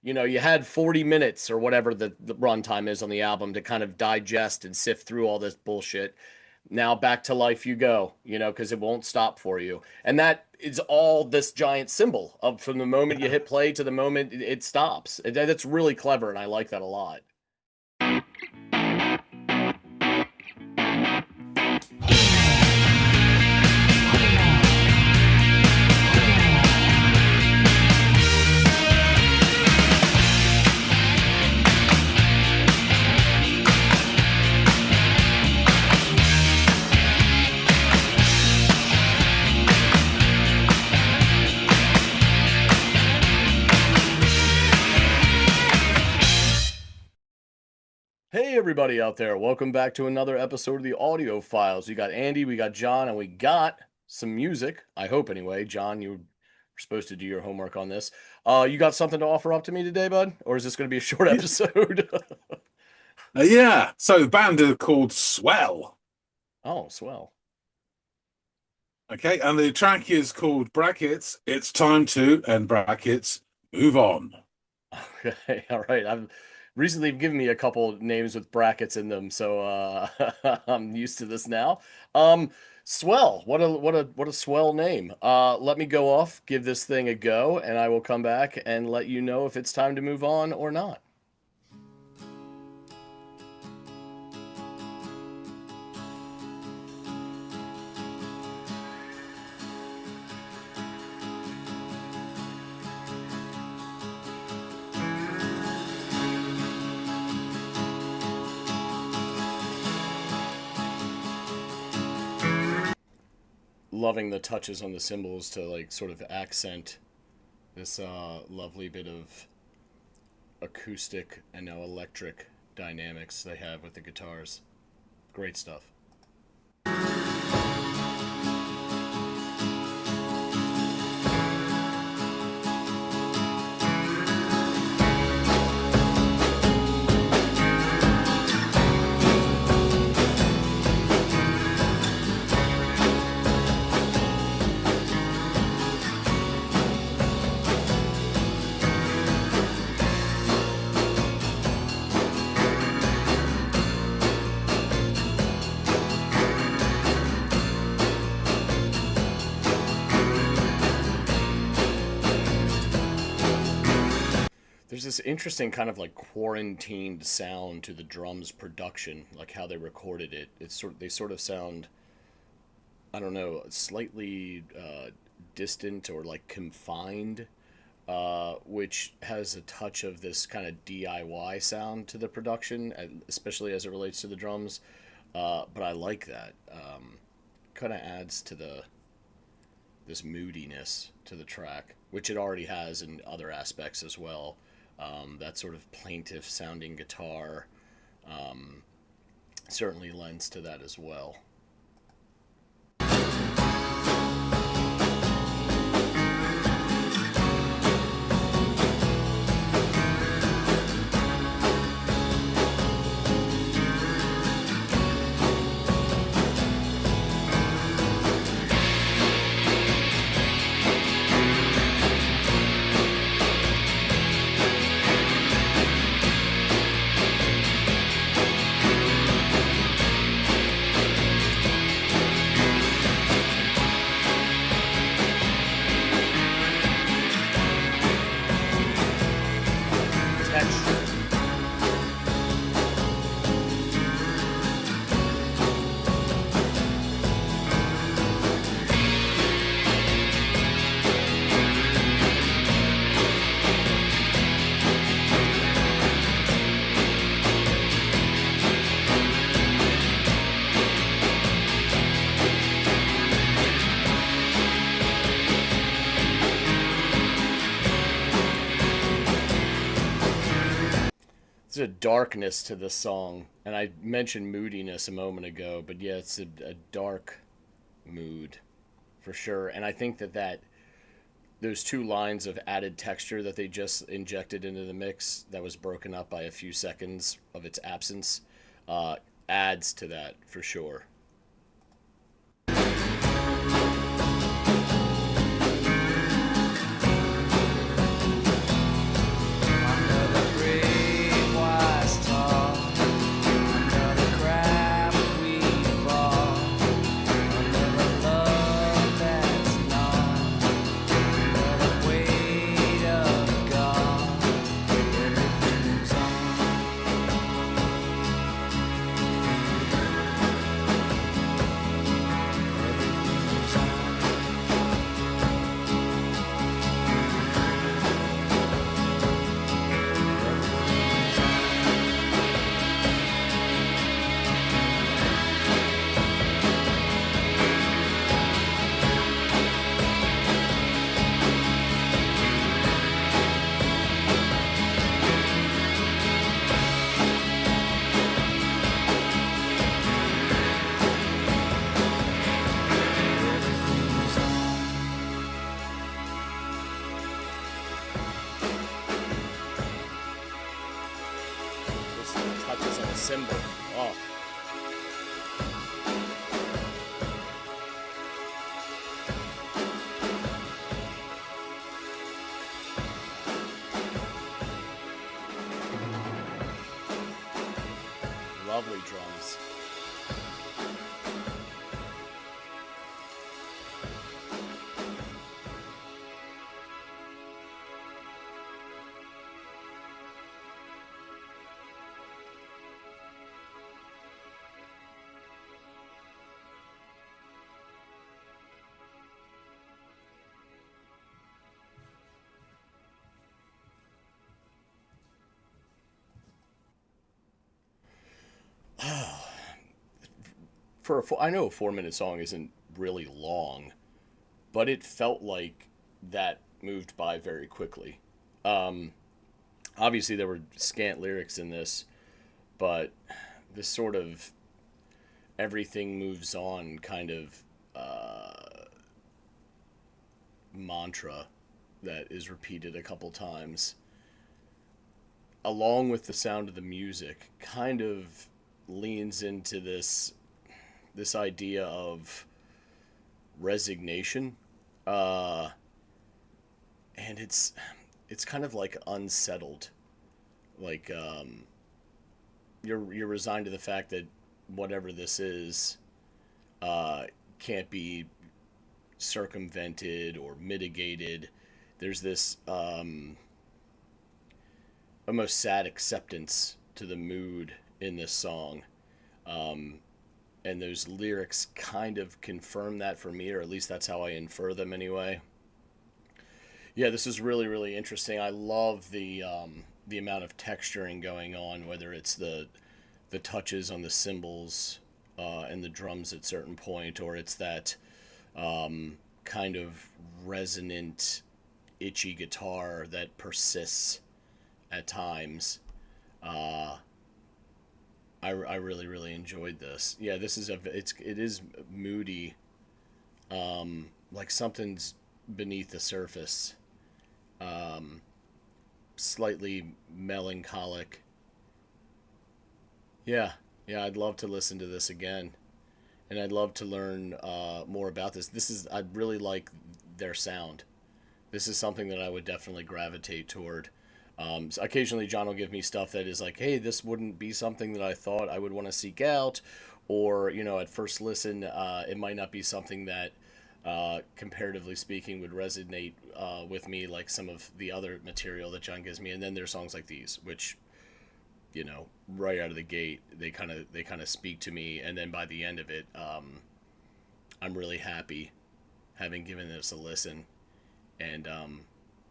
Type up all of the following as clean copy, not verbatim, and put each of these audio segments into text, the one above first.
You had 40 minutes or whatever the runtime is on the album to kind of digest and sift through all this bullshit. Now back to life you go, because it won't stop for you. And that is all this giant symbol of from the moment you Yeah. hit play to the moment it stops. That's really clever, and I like that a lot. Hey, everybody out there. Welcome back to another episode of the Audiophiles. We got Andy, we got John, and we got some music. I hope, anyway. John, you were supposed to do your homework on this. You got something to offer up to me today, bud? Or is this going to be a short Yeah. episode? Yeah. So the band are called Swell. Oh, swell. Okay. And the track is called Brackets. It's time to, and brackets, move on. Okay, all right. I've recently given me a couple names with brackets in them, so I'm used to this now. Um, Swell. What a swell name. Let me go off, give this thing a go, and I will come back and let you know if it's time to move on or not. Loving the touches on the cymbals to like sort of accent this lovely bit of acoustic and now electric dynamics they have with the guitars. Great stuff. There's this interesting kind of like quarantined sound to the drums production, like how they recorded it. They sort of sound, I don't know, slightly distant or like confined, which has a touch of this kind of DIY sound to the production, especially as it relates to the drums. But I like that. Kind of adds to the this moodiness to the track, which it already has in other aspects as well. That sort of plaintive sounding guitar um, certainly lends to that as well. Texture. There's a darkness to this song, and I mentioned moodiness a moment ago, but yeah, it's a dark mood for sure. And I think that those two lines of added texture that they just injected into the mix, that was broken up by a few seconds of its absence, uh, adds to that for sure. cymbal. Oh, lovely drums. I know a 4 minute song isn't really long, but it felt like that moved by very quickly. Um, Obviously, there were scant lyrics in this, but this sort of everything moves on kind of mantra that is repeated a couple times, along with the sound of the music, kind of leans into this idea of resignation, uh, and it's kind of like unsettled, like you're resigned to the fact that whatever this is uh, can't be circumvented or mitigated. There's this almost sad acceptance to the mood in this song. Um, and those lyrics kind of confirm that for me, or at least that's how I infer them anyway. Yeah, this is really really interesting. I love the amount of texturing going on, whether it's the touches on the cymbals and the drums at certain point, or it's that kind of resonant, itchy guitar that persists at times. Uh, I really really enjoyed this. Yeah, this is it is moody, like something's beneath the surface, slightly melancholic. Yeah, yeah, I'd love to listen to this again, and I'd love to learn more about this. I really like their sound. This is something that I would definitely gravitate toward. So occasionally, John will give me stuff that is like, "Hey, this wouldn't be something that I thought I would want to seek out," or at first listen, it might not be something that, comparatively speaking, would resonate with me like some of the other material that John gives me. And then there's songs like these, which right out of the gate, they kind of speak to me, and then by the end of it, I'm really happy having given this a listen, and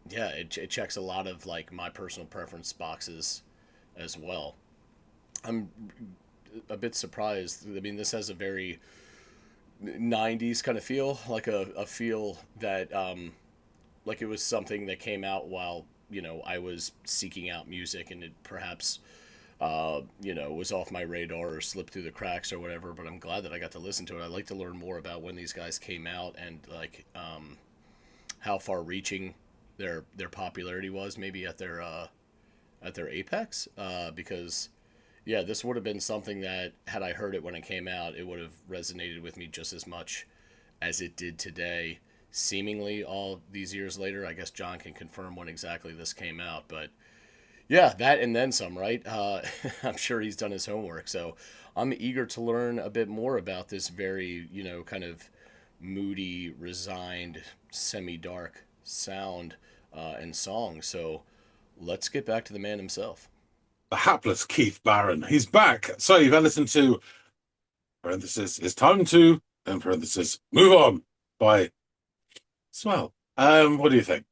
yeah, it checks a lot of like my personal preference boxes as well. I'm a bit surprised. I mean, this has a very 90s kind of feel, like a feel that like it was something that came out while I was seeking out music, and it perhaps was off my radar or slipped through the cracks or whatever. But I'm glad that I got to listen to it. I'd like to learn more about when these guys came out, and like how far reaching their popularity was, maybe at their apex. Because yeah, this would have been something that, had I heard it when it came out, it would have resonated with me just as much as it did today. Seemingly all these years later, I guess John can confirm when exactly this came out, but yeah, that and then some, right? I'm sure he's done his homework, so I'm eager to learn a bit more about this very, kind of moody, resigned, semi-dark sound and song. So let's get back to the man himself. The hapless Keith Barron. He's back. So you've had listened to parenthesis. It's time to and parenthesis move on by Swell. What do you think?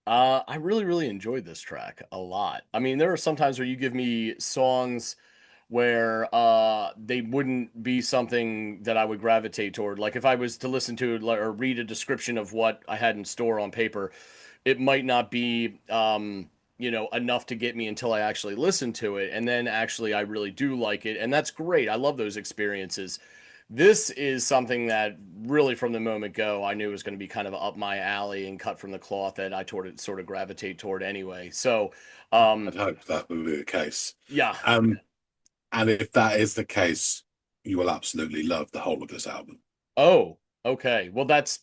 I really, really enjoyed this track a lot. I mean, there are some times where you give me songs where they wouldn't be something that I would gravitate toward. Like if I was to listen to or read a description of what I had in store on paper, it might not be enough to get me until I actually listen to it, and then actually I really do like it, and that's great. I love those experiences. This is something that really from the moment go I knew was going to be kind of up my alley and cut from the cloth that I sort of gravitate toward anyway. So I'd hope that would be the case. yeah. Um, And if that is the case, you will absolutely love the whole of this album. Oh, okay. Well, that's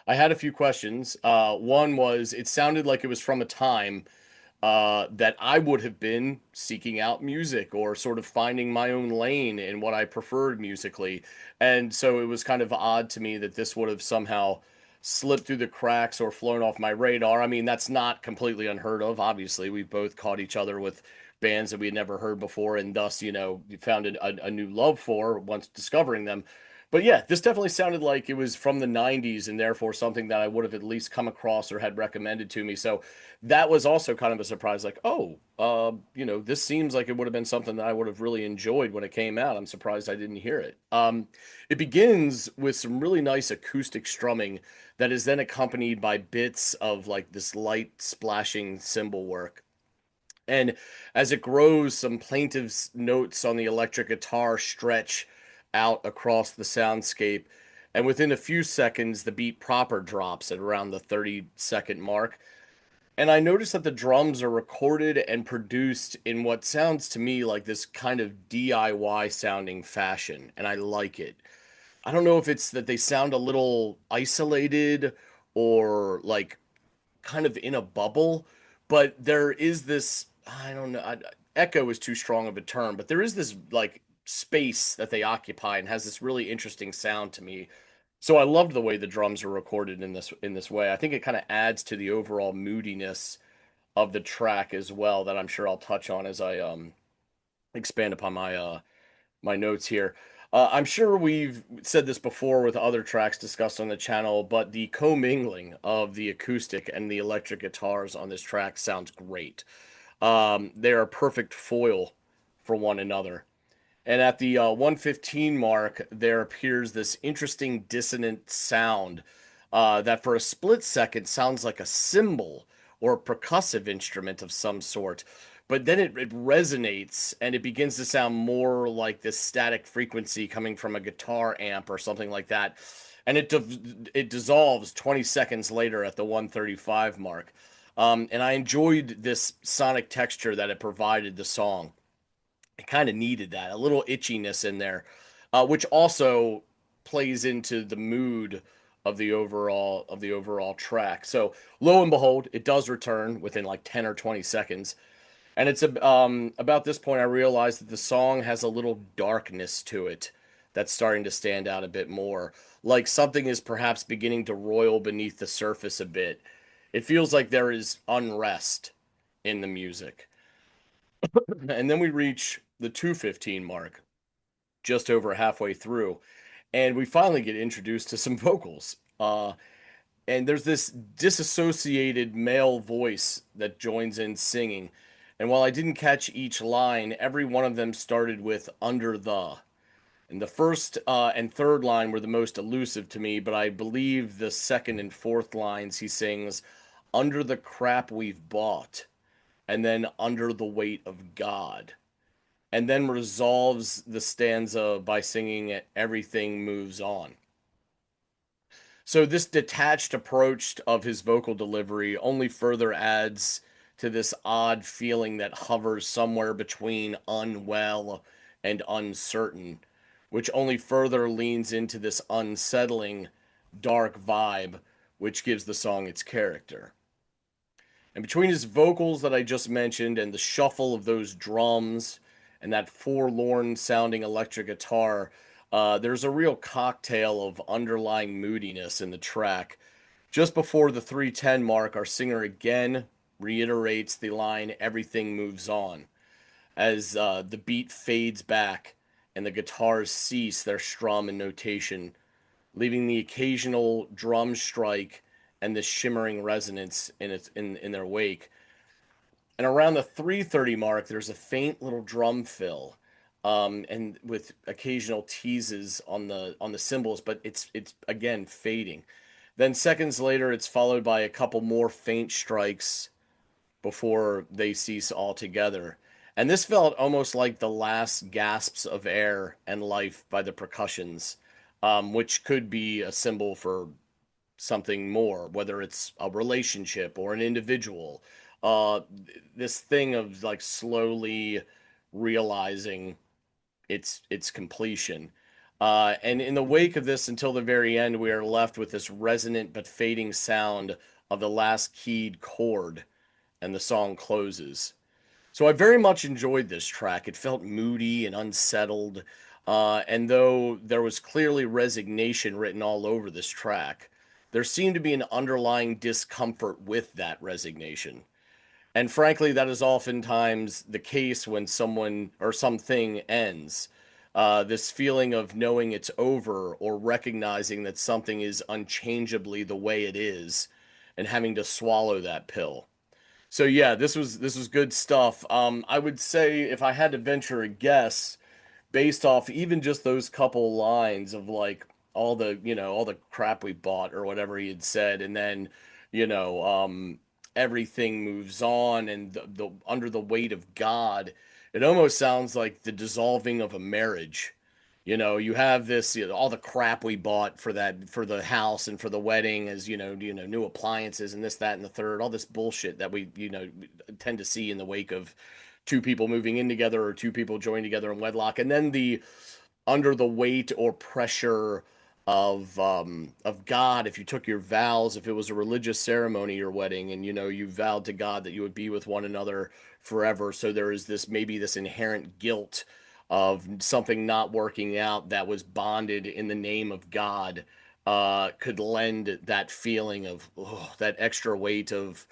I had a few questions. One was it sounded like it was from a time that I would have been seeking out music or sort of finding my own lane in what I preferred musically. And so it was kind of odd to me that this would have somehow slipped through the cracks or flown off my radar. I mean, that's not completely unheard of. Obviously, we've both caught each other with bands that we had never heard before, and thus, you found a new love for once discovering them. But yeah, this definitely sounded like it was from the 90s and therefore something that I would have at least come across or had recommended to me. So that was also kind of a surprise, like, oh, this seems like it would have been something that I would have really enjoyed when it came out. I'm surprised I didn't hear it. It begins with some really nice acoustic strumming that is then accompanied by bits of like this light splashing cymbal work. And as it grows, some plaintive notes on the electric guitar stretch out across the soundscape. And within a few seconds, the beat proper drops at around the 30-second mark. And I noticed that the drums are recorded and produced in what sounds to me like this kind of DIY sounding fashion, and I like it. I don't know if it's that they sound a little isolated or like kind of in a bubble, but there is this, I don't know, echo is too strong of a term, but there is this like space that they occupy and has this really interesting sound to me. So I loved the way the drums are recorded in this way. I think it kind of adds to the overall moodiness of the track as well that I'm sure I'll touch on as I expand upon my notes here. I'm sure we've said this before with other tracks discussed on the channel, but the commingling of the acoustic and the electric guitars on this track sounds great. They are a perfect foil for one another. And at the 115 mark, there appears this interesting dissonant sound that for a split second sounds like a cymbal or a percussive instrument of some sort. But then it resonates and it begins to sound more like this static frequency coming from a guitar amp or something like that. And it dissolves 20 seconds later at the 135 mark. And I enjoyed this sonic texture that it provided the song. It kind of needed that, a little itchiness in there, which also plays into the mood of the overall track. So lo and behold, it does return within like 10 or 20 seconds. And it's about this point I realized that the song has a little darkness to it that's starting to stand out a bit more. Like something is perhaps beginning to roil beneath the surface a bit. It feels like there is unrest in the music. And then we reach the 215 mark, just over halfway through, and we finally get introduced to some vocals. And there's this disassociated male voice that joins in singing. And while I didn't catch each line, every one of them started with under the. And the first and third line were the most elusive to me, but I believe the second and fourth lines he sings, under the crap we've bought, and then under the weight of God, and then resolves the stanza by singing everything moves on. So this detached approach of his vocal delivery only further adds to this odd feeling that hovers somewhere between unwell and uncertain, which only further leans into this unsettling dark vibe which gives the song its character. And between his vocals that I just mentioned and the shuffle of those drums and that forlorn sounding electric guitar, there's a real cocktail of underlying moodiness in the track. Just before the 310 mark, our singer again reiterates the line, everything moves on, as the beat fades back and the guitars cease their strum and notation, leaving the occasional drum strike and the shimmering resonance in their wake. And around the 330 mark, there's a faint little drum fill, and with occasional teases on the cymbals, but it's again fading. Then seconds later, it's followed by a couple more faint strikes before they cease altogether. And this felt almost like the last gasps of air and life by the percussions, which could be a symbol for something more, whether it's a relationship or an individual. Uh, this thing of like slowly realizing its completion. And in the wake of this, until the very end, we are left with this resonant but fading sound of the last keyed chord, and the song closes. So I very much enjoyed this track. It felt moody and unsettled. And though there was clearly resignation written all over this track, there seemed to be an underlying discomfort with that resignation. And frankly, that is oftentimes the case when someone or something ends. This feeling of knowing it's over or recognizing that something is unchangeably the way it is and having to swallow that pill. So yeah, this was good stuff. I would say if I had to venture a guess, based off even just those couple lines of like all the crap we bought or whatever he had said, and then you know everything moves on, and the under the weight of God, it almost sounds like the dissolving of a marriage. You have this, all the crap we bought for that, for the house and for the wedding, as new appliances and this, that, and the third, all this bullshit that we, tend to see in the wake of two people moving in together or two people joining together in wedlock, and then the under the weight or pressure of God. If you took your vows, if it was a religious ceremony, your wedding, and you vowed to God that you would be with one another forever, so there is this, maybe this inherent guilt of something not working out that was bonded in the name of God, could lend that feeling of, that extra weight of,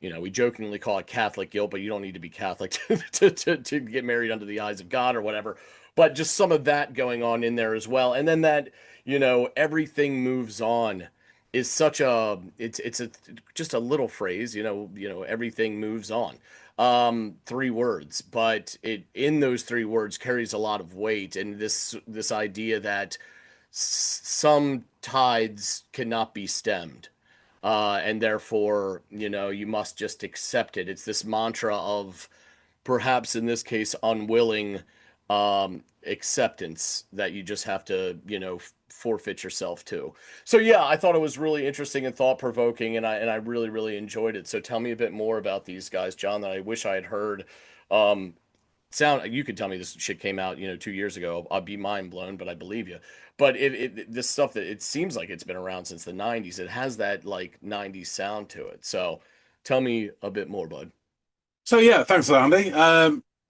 we jokingly call it Catholic guilt, but you don't need to be Catholic to get married under the eyes of God or whatever. But just some of that going on in there as well. And then that, everything moves on is such a, it's a, just a little phrase, everything moves on. Three words, but it, in those three words, carries a lot of weight. And this idea that some tides cannot be stemmed, and therefore, you must just accept it. It's this mantra of, perhaps in this case, unwilling acceptance that you just have to, forfeit yourself to. So yeah, I thought it was really interesting and thought provoking, and I really really enjoyed it. So tell me a bit more about these guys, John, that I wish I had heard. Um, Sound, you could tell me this shit came out 2 years ago, I'd be mind blown, but I believe you. But this stuff, that it seems like it's been around since the 90s, it has that like 90s sound to it. So tell me a bit more, bud. So yeah, thanks for that,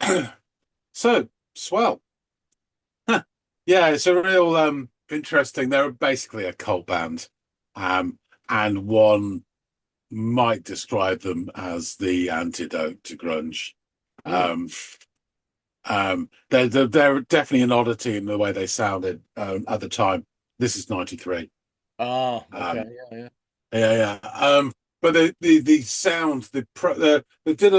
Andy. So Swell. Huh. Yeah, it's a real interesting. They're basically a cult band. Um, and one might describe them as the antidote to grunge. Hmm. Um, they're definitely an oddity in the way they sounded at the time. This is 93. Oh, okay. Um, Yeah, yeah. yeah. But the sound, they did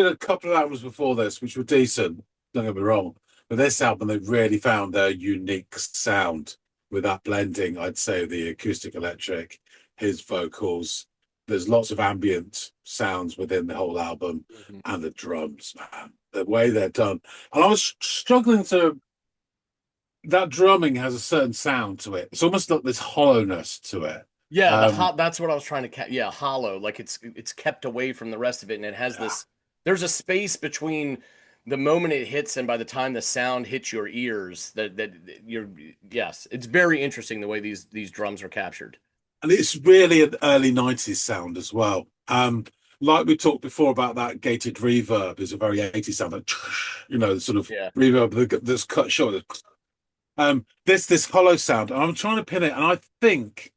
a couple of albums before this, which were decent. Don't get me wrong, but this album they really found their unique sound with that blending. I'd say the acoustic electric, his vocals. There's lots of ambient sounds within the whole album, Mhm. and the drums, man, the way they're done. And I was struggling to. That drumming has a certain sound to it. It's almost like this hollowness to it. Yeah, the Um, hot, that's what I was trying to yeah, hollow, like it's kept away from the rest of it, and it has this, there's a space between the moment it hits and by the time the sound hits your ears, that you're, yes, it's very interesting the way these drums are captured. and it's really an early 90s sound as well. Like we talked before about that gated reverb is a very 80s sound, like, sort of Yeah. reverb that's cut short. This hollow sound, and I'm trying to pin it, and I think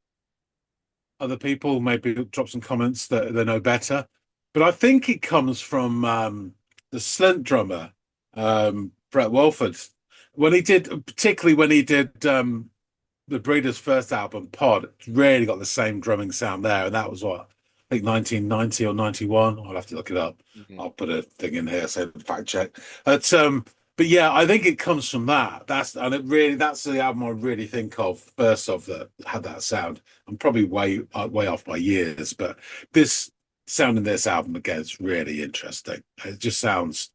other people maybe drop some comments that they know better, but I think it comes from the Slint drummer, Brett Walford, particularly when he did the Breeders' first album, Pod. It's really got the same drumming sound there, and that was what, I think 1990 or 91. I'll have to look it up. Mhm. I'll put a thing in here, so fact check. But yeah, I think it comes from that. That's the album I really think of first of that had that sound. I'm probably way off by years, but this sound in this album again is really interesting. It just sounds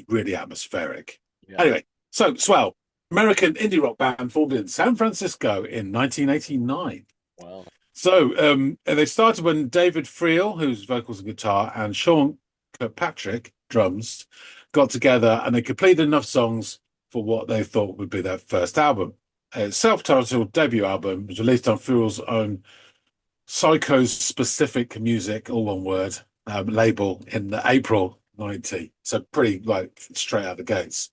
really atmospheric. Yeah. Anyway, so Swell, American indie rock band formed in San Francisco in 1989. Wow. So and they started when David Friel, who's vocals and guitar, and Sean Kirkpatrick, drums, got together and they completed enough songs for what they thought would be their first album. A self-titled debut album was released on Fool's own Psycho-specific music, all one word, label in the April 90. So pretty like straight out the gates.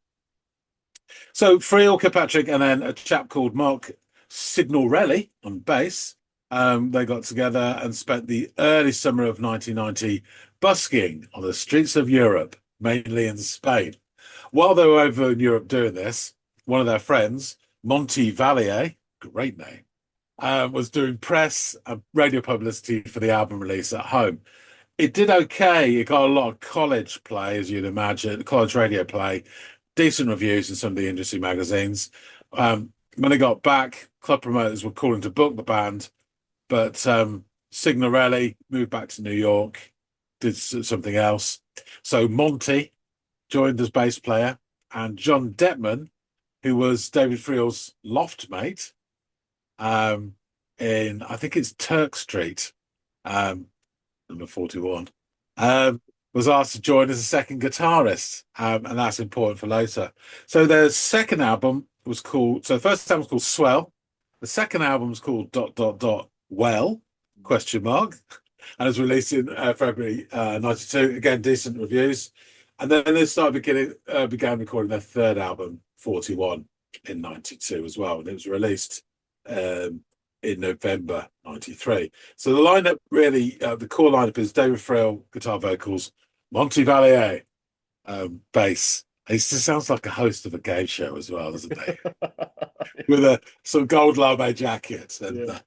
So Friel, Kirkpatrick, and then a chap called Mark Signorelli on bass. They got together and spent the early summer of 1990 busking on the streets of Europe, mainly in Spain. While they were over in Europe doing this, one of their friends, Monty Valier, great name, was doing press and radio publicity for the album release at home. It did okay. It got a lot of college play, as you'd imagine, college radio play, decent reviews in some of the industry magazines. When they got back, club promoters were calling to book the band, but Signorelli moved back to New York, did something else. So Monty joined as bass player, and John Detman, who was David Friel's loft mate, in I think it's Turk Street, number 41, was asked to join as a second guitarist, and that's important for later. So their second album was called. So the first album was called Swell. The second album was called Well question mark, and it was released in February 92. Again, decent reviews, and then they began recording their third album, 41, in 92 as well, and it was released in November 93. So the lineup really, the core lineup is David Friel, guitar vocals, Monty Valier, bass. He just sounds like a host of a game show as well, doesn't he? With some gold lame jacket. And,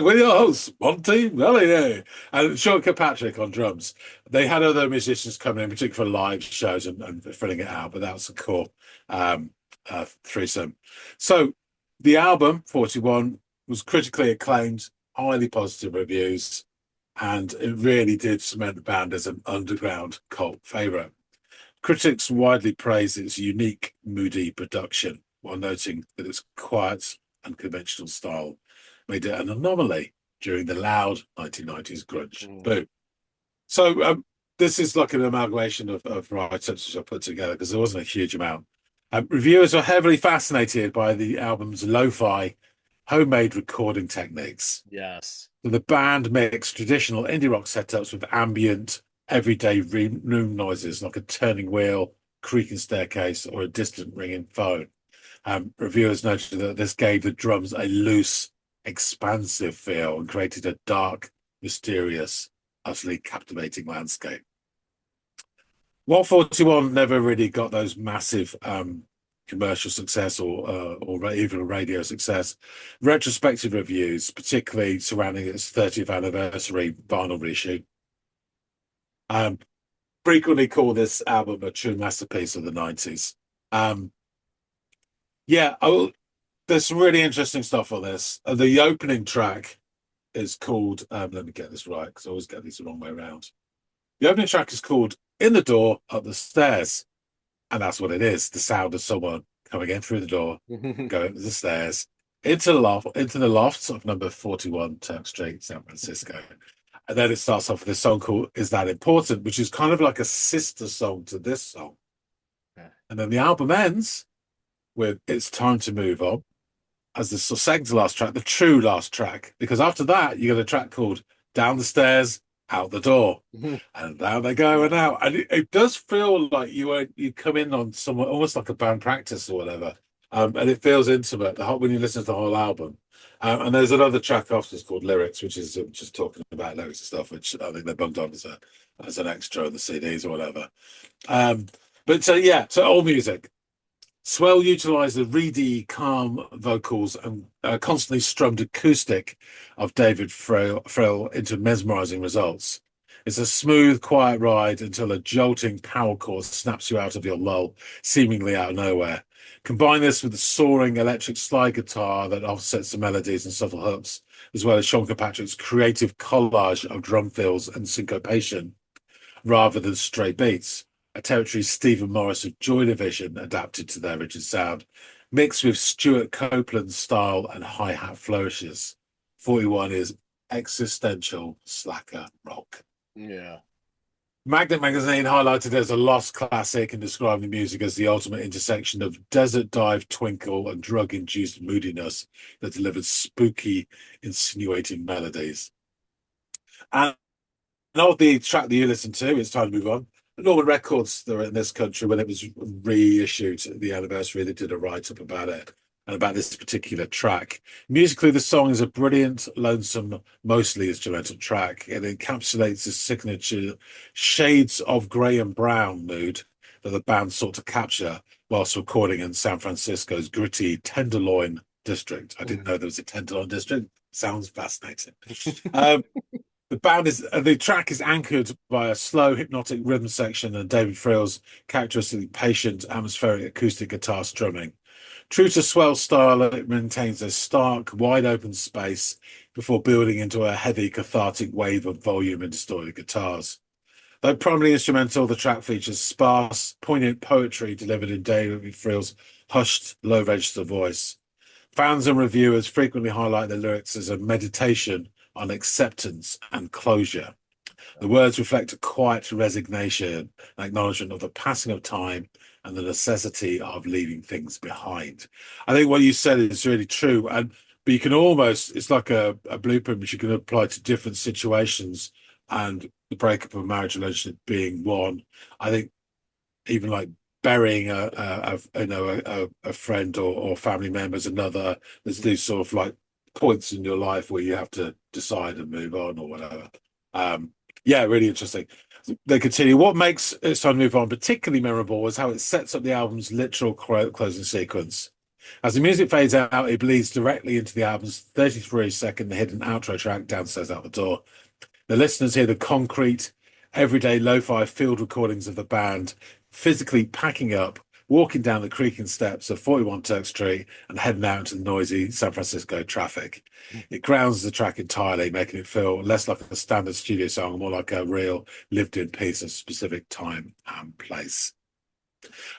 with your host, Monty Valier. And Sean Kirkpatrick on drums. They had other musicians coming in, particularly for live shows and filling it out, but that was the core threesome. So the album, 41, was critically acclaimed, highly positive reviews, and it really did cement the band as an underground cult favourite. Critics widely praised its unique, moody production, while noting that its quiet, unconventional style made it an anomaly during the loud 1990s grunge boom. So this is like an amalgamation of write-ups which I put together because there wasn't a huge amount. Reviewers were heavily fascinated by the album's lo-fi, homemade recording techniques. Yes. So the band mixed traditional indie rock setups with ambient, everyday room noises like a turning wheel, creaking staircase, or a distant ringing phone. Reviewers noted that this gave the drums a loose, expansive feel and created a dark, mysterious, utterly captivating landscape. While 41 never really got those massive commercial success or even a radio success, retrospective reviews, particularly surrounding its 30th anniversary vinyl reissue, frequently call this album a true masterpiece of the 90s. There's some really interesting stuff on this. The opening track is called, let me get this right, because I always get these the wrong way around. The opening track is called In the Door, Up the Stairs. And that's what it is, the sound of someone coming in through the door, going up the stairs, into the lofts of number 41 Turk Street, San Francisco. And then it starts off with a song called Is That Important, which is kind of like a sister song to this song. Yeah. And then the album ends with It's Time to Move On, as the second to last track, the true last track, because after that, you get a track called Down the Stairs, Out the Door. And now they go and out. And it does feel like you come in on someone, almost like a band practice or whatever. And it feels intimate when you listen to the whole album. And there's another track afterwards called Lyrics, which is just talking about lyrics and stuff, which I think they bumped on as an extra on the CDs or whatever. So all music. Swell utilised the reedy, calm vocals and constantly strummed acoustic of David Friel into mesmerising results. It's a smooth, quiet ride until a jolting power chord snaps you out of your lull, seemingly out of nowhere. Combine this with the soaring electric slide guitar that offsets the melodies and subtle hooks, as well as Sean Kirkpatrick's creative collage of drum fills and syncopation, rather than stray beats. A territory Stephen Morris of Joy Division adapted to their rigid sound, mixed with Stuart Copeland's style and hi-hat flourishes. 41 is existential slacker rock. Yeah. Magnet Magazine highlighted it as a lost classic and described the music as the ultimate intersection of desert dive twinkle and drug-induced moodiness that delivered spooky, insinuating melodies. And of the track that you listened to, it's time to move on. Norman Records, that were in this country, when it was reissued at the anniversary, they did a write-up about it and about this particular track. Musically, the song is a brilliant, lonesome, mostly instrumental track. It encapsulates the signature shades of grey and brown mood that the band sought to capture whilst recording in San Francisco's gritty Tenderloin district. I didn't know there was a Tenderloin district. Sounds fascinating. Um, the track is anchored by a slow hypnotic rhythm section and David Frill's characteristically patient atmospheric acoustic guitar strumming. True to Swell style, it maintains a stark, wide open space before building into a heavy, cathartic wave of volume and distorted guitars. Though primarily instrumental, the track features sparse, poignant poetry delivered in David Frill's hushed, low-register voice. Fans and reviewers frequently highlight the lyrics as a meditation on acceptance and closure. The words reflect a quiet resignation, an acknowledgement of the passing of time and the necessity of leaving things behind. I think what you said is really true. But you can almost, it's like a blueprint which you can apply to different situations, and the breakup of a marriage relationship being one. I think even like burying a friend or family member is another. There's these sort of like points in your life where you have to decide and move on or whatever. Yeah, really interesting. They continue. What makes It's Time to Move On particularly memorable was how it sets up the album's literal closing sequence. As the music fades out, it bleeds directly into the album's 33-second hidden outro track, Downstairs Out the Door. The listeners hear the concrete, everyday lo-fi field recordings of the band physically packing up, walking down the creaking steps of 41 Turk Street and heading out into the noisy San Francisco traffic. It grounds the track entirely, making it feel less like a standard studio song and more like a real lived-in piece of specific time and place.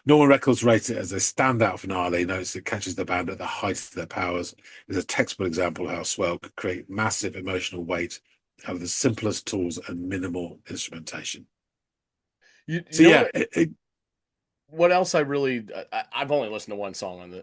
Normal Records rate it as a standout finale, notes it catches the band at the height of their powers. It's a textbook example of how Swell could create massive emotional weight out of the simplest tools and minimal instrumentation. You So know yeah, what? What else I really I've only listened to one song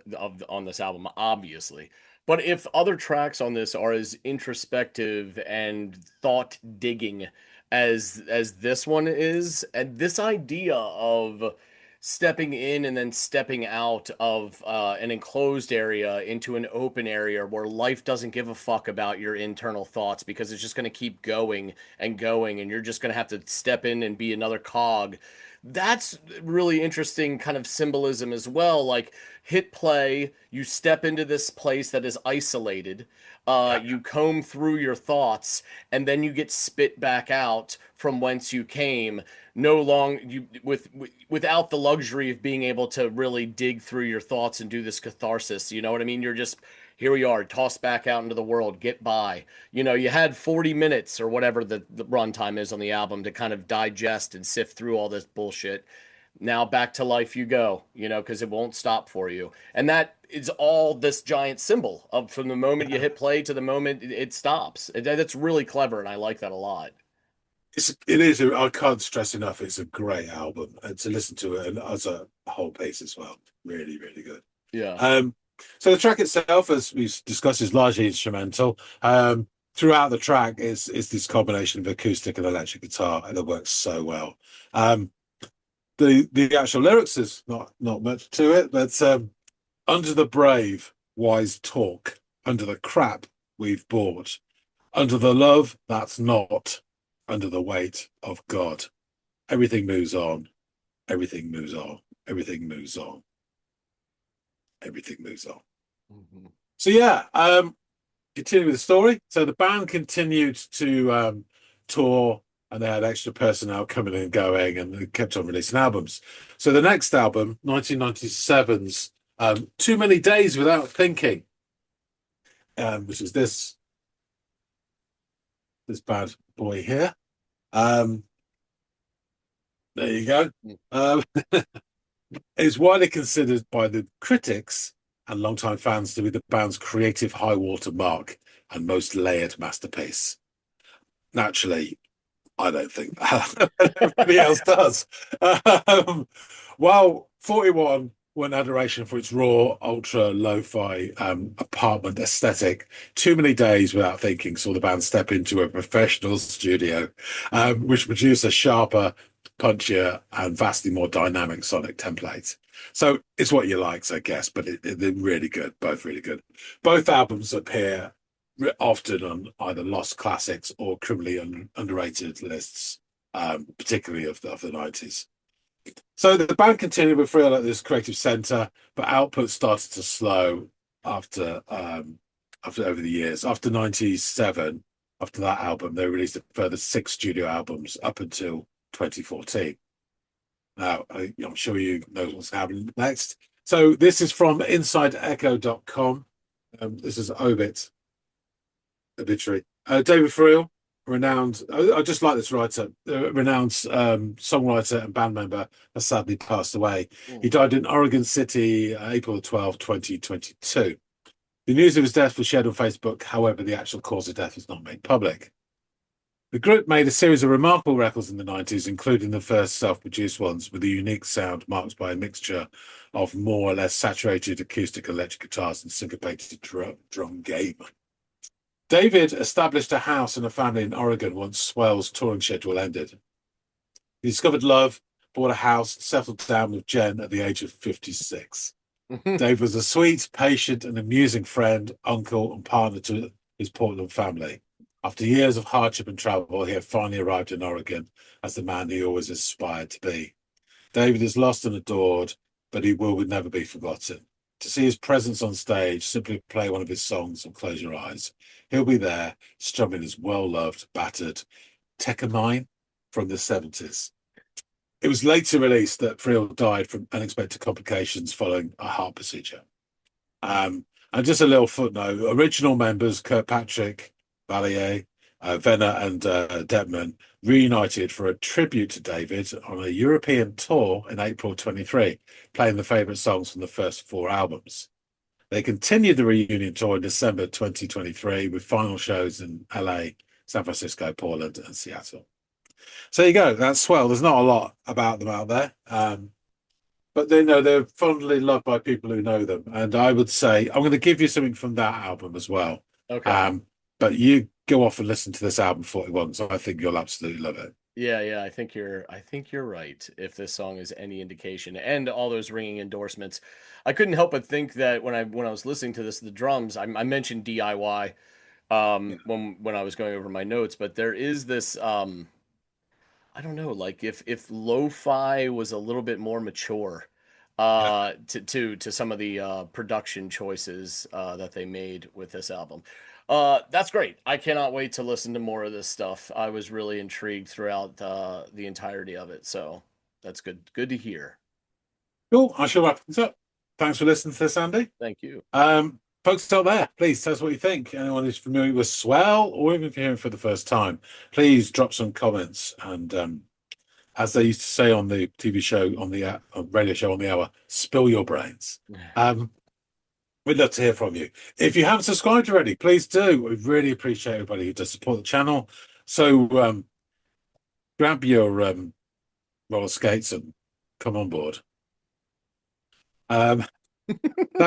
on this album, obviously. But if other tracks on this are as introspective and thought digging as this one is, and this idea of stepping in and then stepping out of an enclosed area into an open area where life doesn't give a fuck about your internal thoughts because it's just going to keep going and going, and you're just going to have to step in and be another cog. That's really interesting kind of symbolism as well. Like, hit play, you step into this place that is isolated, yeah, you comb through your thoughts, and then you get spit back out from whence you came. No long you without the luxury of being able to really dig through your thoughts and do this catharsis. You know what I mean? You're just, here we are, tossed back out into the world, get by. You know, you had 40 minutes or whatever the runtime is on the album to kind of digest and sift through all this bullshit. Now back to life you go, you know, because it won't stop for you. And that is all this giant symbol of from the moment you yeah. hit play to the moment it stops. That's really clever, and I like that a lot. It is. I can't stress enough. It's a great album, and to listen to it and as a whole piece as well. Really, really good. Yeah. Um, so the track itself, as we've discussed, is largely instrumental. Throughout the track is this combination of acoustic and electric guitar, and it works so well. Um, the actual lyrics is not much to it, but under the brave, wise talk, under the crap we've bought, under the love that's not, under the weight of God, everything moves on, everything moves on, everything moves on, everything moves on. Mm-hmm. So yeah, continue with the story. So the band continued to tour, and they had extra personnel coming and going, and they kept on releasing albums. So the next album, 1997's Too Many Days Without Thinking, which is this bad boy here. Um, there you go. Um, is widely considered by the critics and longtime fans to be the band's creative high water mark and most layered masterpiece. Naturally, I don't think that. Everybody else does. Um, well, 41 won adoration for its raw, ultra lo-fi apartment aesthetic. Too Many Days Without Thinking saw the band step into a professional studio, which produced a sharper, punchier, and vastly more dynamic sonic template. So it's what you likes, I guess, but they're really good, both really good. Both albums appear often on either lost classics or criminally underrated lists, particularly of the 90s. So the band continued with Friel at this creative centre, but output started to slow after after over the years. After 97, after that album, they released a further 6 studio albums up until 2014. Now, I'm sure you know what's happening next. So this is from InsideEcho.com. This is Obit obituary. David Friel, renowned. I just like this writer. Renowned songwriter and band member, has sadly passed away. He died in Oregon City, April 12, 2022. The news of his death was shared on Facebook. However, the actual cause of death was not made public. The group made a series of remarkable records in the 90s, including the first self-produced ones, with a unique sound marked by a mixture of more or less saturated acoustic electric guitars and syncopated drum game. David established a house and a family in Oregon once Swell's touring schedule ended. He discovered love, bought a house, settled down with Jen at the age of 56. Dave was a sweet, patient, and amusing friend, uncle, and partner to his Portland family. After years of hardship and travel, he had finally arrived in Oregon as the man he always aspired to be. David is lost and adored, but he will never be forgotten. To see his presence on stage, simply play one of his songs and close your eyes. He'll be there, strumming his well-loved, battered Take a Mine from the 70s. It was later released that Friel died from unexpected complications following a heart procedure. And just a little footnote, original members Kirkpatrick, Valier, Venner and Dettman reunited for a tribute to David on a European tour in April 23, playing the favourite songs from the first 4 albums. They continued the reunion tour in December 2023 with final shows in LA, San Francisco, Portland, and Seattle. So there you go. That's Swell. There's not a lot about them out there, but they know they're fondly loved by people who know them. And I would say I'm going to give you something from that album as well. Okay. But you go off and listen to this album 41. So I think you'll absolutely love it. Yeah, I think you're right. If this song is any indication, and all those ringing endorsements, I couldn't help but think that when I was listening to this, the drums, I mentioned DIY Yeah, when I was going over my notes, but there is this I don't know, like if lo-fi was a little bit more mature yeah. to some of the production choices that they made with this album. That's great. I cannot wait to listen to more of this stuff. I was really intrigued throughout the entirety of it, so that's good to hear. Cool. I shall wrap things up. Thanks for listening to this, Andy. Thank you. Folks out there, please tell us what you think. Anyone who's familiar with Swell, or even if you're hearing for the first time, please drop some comments. And as they used to say on the TV show, on the radio show on the hour, spill your brains. We'd love to hear from you. If you haven't subscribed already, please do. We really appreciate everybody who does support the channel. So grab your roller skates and come on board. That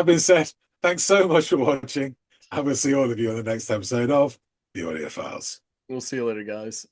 being said, thanks so much for watching, and we'll see all of you on the next episode of The Audiophiles. We'll see you later, guys.